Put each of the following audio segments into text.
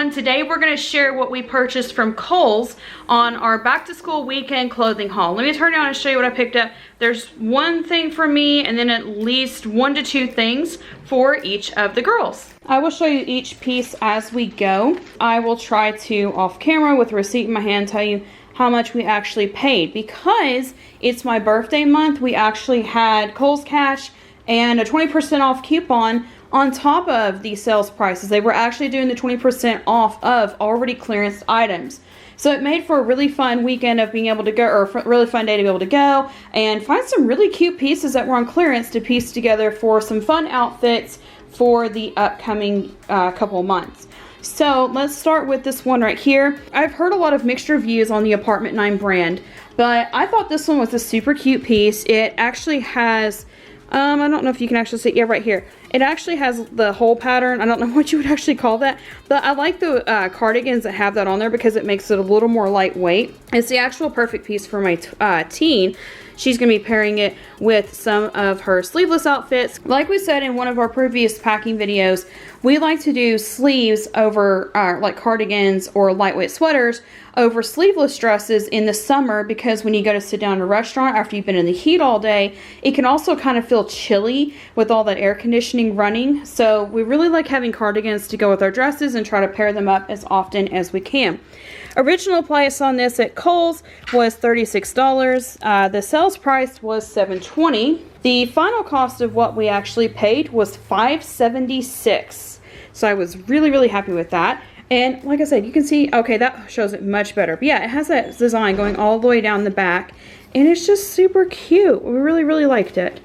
everyone. Today we're going to share what we purchased from Kohl's on our back to school weekend clothing haul. Let me turn around and show you what I picked up. There's one thing for me and then at least 1 to 2 things for each of the girls. I will show you each piece as we go. I will try to, off camera with a receipt in my hand, tell you how much we actually paid. Because it's my birthday month, we actually had Kohl's Cash and a 20% off coupon on top of the sales prices. They were actually doing the 20% off of already clearanced items. So it made for a really fun weekend of being able to go, or a really fun day to be able to go and find some really cute pieces that were on clearance to piece together for some fun outfits for the upcoming couple months. So let's start with this one right here. I've heard a lot of mixed reviews on the Apartment 9 brand, but I thought this one was a super cute piece. It actually has, I don't know if you can actually see, yeah, right here. It actually has the whole pattern. I don't know what you would actually call that, but I like the cardigans that have that on there because it makes it a little more lightweight. It's the actual perfect piece for my teen. She's going to be pairing it with some of her sleeveless outfits. Like we said in one of our previous packing videos, we like to do sleeves over like cardigans or lightweight sweaters over sleeveless dresses in the summer, because when you go to sit down at a restaurant after you've been in the heat all day, it can also kind of feel chilly with all that air conditioning running. So we really like having cardigans to go with our dresses and try to pair them up as often as we can. Original price on this at Kohl's was $36. The sales price was $7.20. The final cost of what we actually paid was $5.76. So I was really happy with that. And like I said, you can see, okay, that shows it much better. But yeah, it has that design going all the way down the back. And it's just super cute. We really liked it.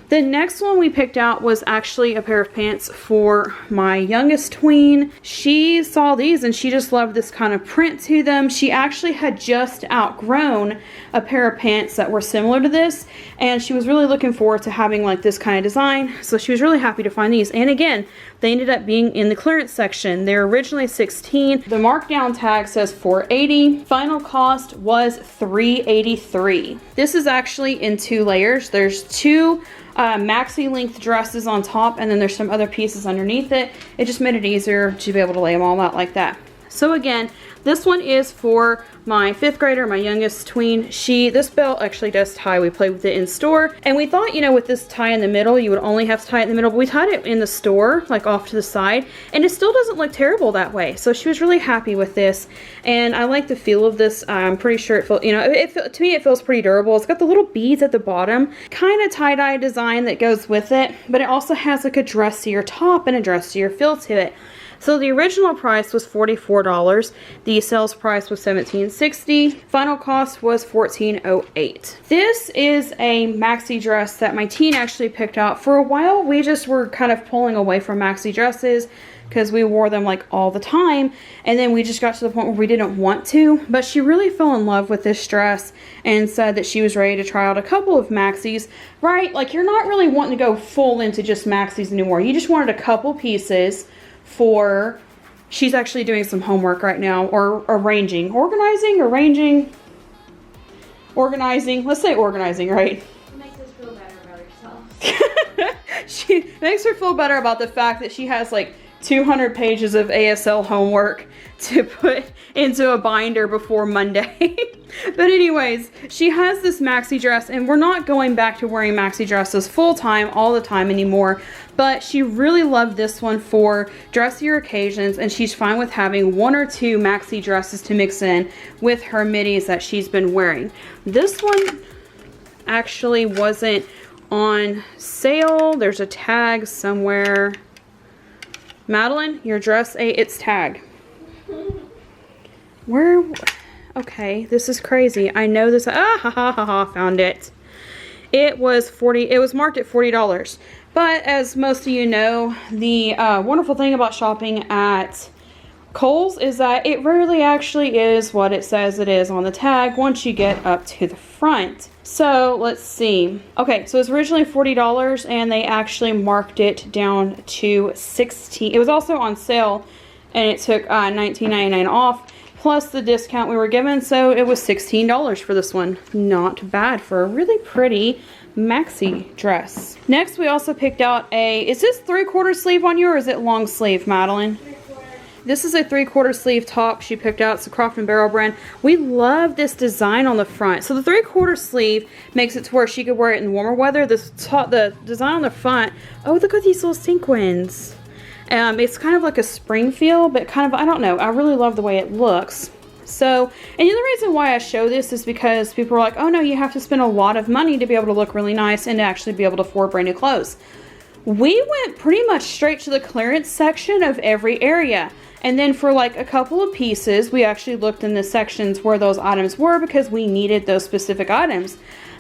The next one we picked out was actually a pair of pants for my youngest tween. She saw these and she just loved this kind of print to them. She actually had just outgrown a pair of pants that were similar to this, and she was really looking forward to having like this kind of design. So she was really happy to find these. And again, they ended up being in the clearance section. They're originally $16. The markdown tag says $4.80. Final cost was $3.83. This is actually in 2 layers. There's 2 maxi length dresses on top, and then there's some other pieces underneath it. It just made it easier to be able to lay them all out like that. So again, this one is for my 5th grader, my youngest tween. This belt actually does tie. We played with it in store, and we thought, you know, with this tie in the middle, you would only have to tie it in the middle, but we tied it in the store, like off to the side, and it still doesn't look terrible that way. So she was really happy with this, and I like the feel of this. I'm pretty sure it feels, you know, to me it feels pretty durable. It's got the little beads at the bottom, kind of tie-dye design that goes with it, but it also has like a dressier top and a dressier feel to it. So the original price was $44. The sales price was $17.60. Final cost was $14.08. This is a maxi dress that my teen actually picked out. For a while, we just were kind of pulling away from maxi dresses because we wore them like all the time, and then we just got to the point where we didn't want to. But she really fell in love with this dress and said that she was ready to try out a couple of maxis, right? Like, you're not really wanting to go full into just maxis anymore. You just wanted a couple pieces for, she's actually doing some homework right now, or organizing, let's say organizing, right? It makes us feel better about herself. She makes her feel better about the fact that she has like 200 pages of ASL homework to put into a binder before Monday. But anyways, she has this maxi dress, and we're not going back to wearing maxi dresses full time all the time anymore, but she really loved this one for dressier occasions, and she's fine with having 1 or 2 maxi dresses to mix in with her middies that she's been wearing. This one actually wasn't on sale. There's a tag somewhere. Madeline, your dress ate its tag. Where? Okay, this is crazy. I know this. Found it. It was marked at $40. But as most of you know, the wonderful thing about shopping at Kohl's is that it rarely actually is what it says it is on the tag once you get up to the front. So let's see. Okay, so it's originally $40, and they actually marked it down to $16. It was also on sale, and it took $19.99 off plus the discount we were given, so it was $16 for this one. Not bad for a really pretty maxi dress. Next, we also picked out is this 3/4 sleeve on you, or is it long sleeve, Madeline? This is a 3/4 sleeve top she picked out. It's a Croft & Barrel brand. We love this design on the front. So the 3/4 sleeve makes it to where she could wear it in warmer weather. The design on the front, oh, look at these little sequins. It's kind of like a spring feel, but kind of, I don't know. I really love the way it looks. So, and the other reason why I show this is because people are like, oh no, you have to spend a lot of money to be able to look really nice and to actually be able to afford brand new clothes. We went pretty much straight to the clearance section of every area. And then for like a couple of pieces, we actually looked in the sections where those items were because we needed those specific items.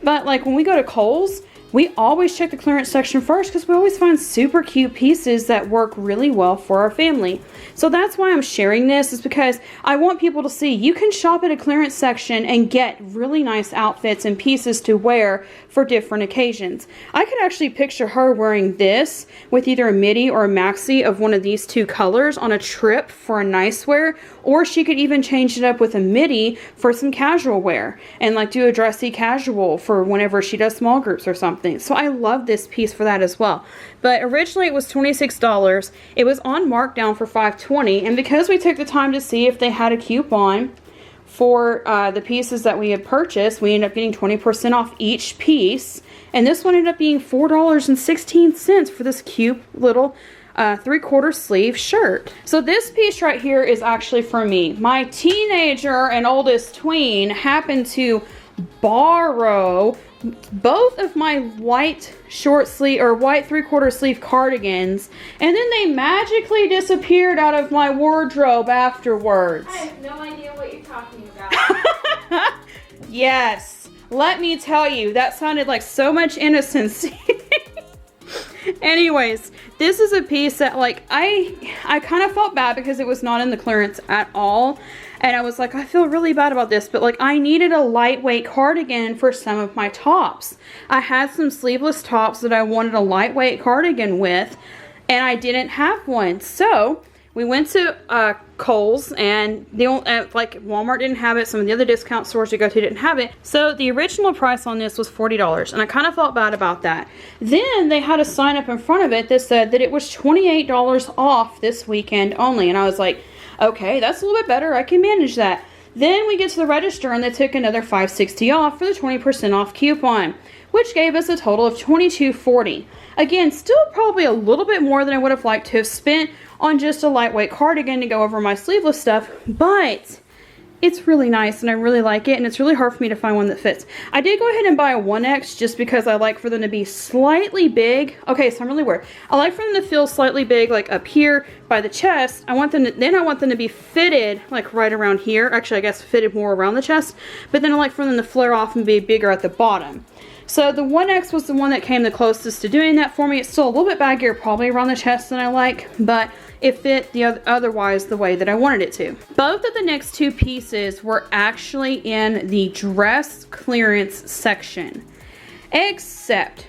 But like when we go to Kohl's, we always check the clearance section first because we always find super cute pieces that work really well for our family. So that's why I'm sharing this, is because I want people to see you can shop at a clearance section and get really nice outfits and pieces to wear for different occasions. I could actually picture her wearing this with either a midi or a maxi of one of these two colors on a trip for a nice wear, or she could even change it up with a midi for some casual wear and like do a dressy casual for whenever she does small groups or something. So I love this piece for that as well. But originally it was $26. It was on markdown for $5.20, and because we took the time to see if they had a coupon for the pieces that we had purchased, we ended up getting 20% off each piece, and this one ended up being $4.16 for this cute little 3/4 sleeve shirt. So this piece right here is actually for me. My teenager and oldest tween happened to borrow both of my white short sleeve or white 3/4 sleeve cardigans, and then they magically disappeared out of my wardrobe afterwards. I have no idea what you're talking about. Yes, let me tell you, that sounded like so much innocence. Anyways, this is a piece that like I kind of felt bad because it was not in the clearance at all, and I was like, I feel really bad about this, but like I needed a lightweight cardigan for some of my tops. I had some sleeveless tops that I wanted a lightweight cardigan with, and I didn't have one. So we went to Kohl's, and like Walmart didn't have it. Some of the other discount stores we go to didn't have it. So the original price on this was $40, and I kind of felt bad about that. Then they had a sign up in front of it that said that it was $28 off this weekend only, and I was like, okay, that's a little bit better. I can manage that. Then we get to the register, and they took another $5.60 off for the 20% off coupon, which gave us a total of $22.40. Again, still probably a little bit more than I would have liked to have spent on just a lightweight cardigan to go over my sleeveless stuff, but it's really nice and I really like it, and it's really hard for me to find one that fits. I did go ahead and buy a 1X just because I like for them to be slightly big. Okay, so I'm really weird. I like for them to feel slightly big, like up here by the chest. I want them to be fitted like right around here. Actually, I guess fitted more around the chest, but then I like for them to flare off and be bigger at the bottom. So the 1X was the one that came the closest to doing that for me. It's still a little bit baggier, probably around the chest than I like, but it fit otherwise the way that I wanted it to. Both of the next two pieces were actually in the dress clearance section, except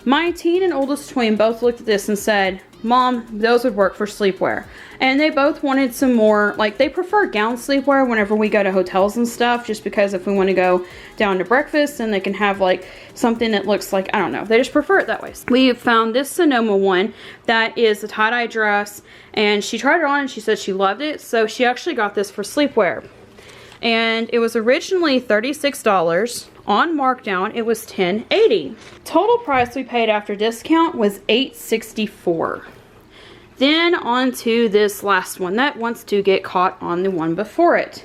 my teen and oldest twin both looked at this and said, Mom, those would work for sleepwear. And they both wanted some more, like they prefer gown sleepwear whenever we go to hotels and stuff, just because if we want to go down to breakfast, then they can have like something that looks like, I don't know, they just prefer it that way. We found this Sonoma one that is a tie-dye dress, and she tried it on and she said she loved it, so she actually got this for sleepwear. And it was originally $36. On markdown, it was $10.80. Total price we paid after discount was $8.64. Then on to this last one that wants to get caught on the one before it.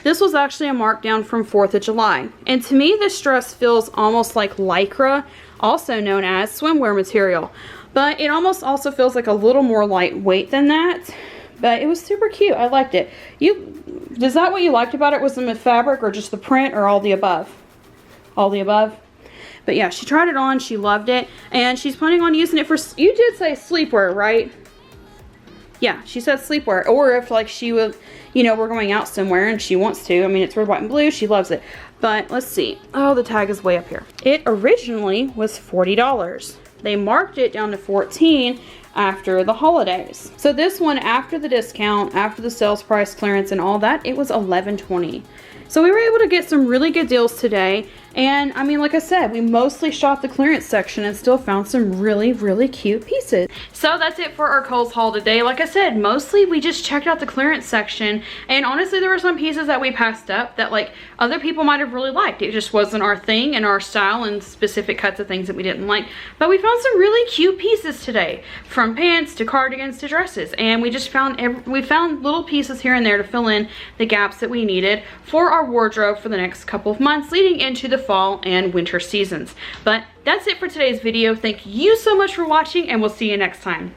This was actually a markdown from 4th of July. And to me, this dress feels almost like Lycra, also known as swimwear material. But it almost also feels like a little more lightweight than that. But it was super cute. I liked it. Is that what you liked about it? Was the fabric or just the print or all the above? All the above. But yeah, she tried it on. She loved it. And she's planning on using it for, you did say sleepwear, right? Yeah, she said sleepwear. Or if like she would, you know, we're going out somewhere and she wants to. I mean, it's red, white, and blue. She loves it. But let's see. Oh, the tag is way up here. It originally was $40. They marked it down to $14 after the holidays. So this one, after the discount, after the sales price clearance and all that, it was $11.20. So we were able to get some really good deals today, And I mean, like I said, we mostly shopped the clearance section and still found some really, really cute pieces. So that's it for our Kohl's haul today. Like I said, mostly we just checked out the clearance section, and honestly there were some pieces that we passed up that like other people might have really liked. It just wasn't our thing and our style, and specific cuts of things that we didn't like. But we found some really cute pieces today, from pants to cardigans to dresses, and we just found little pieces here and there to fill in the gaps that we needed for our wardrobe for the next couple of months leading into the fall and winter seasons. But that's it for today's video. Thank you so much for watching, and we'll see you next time.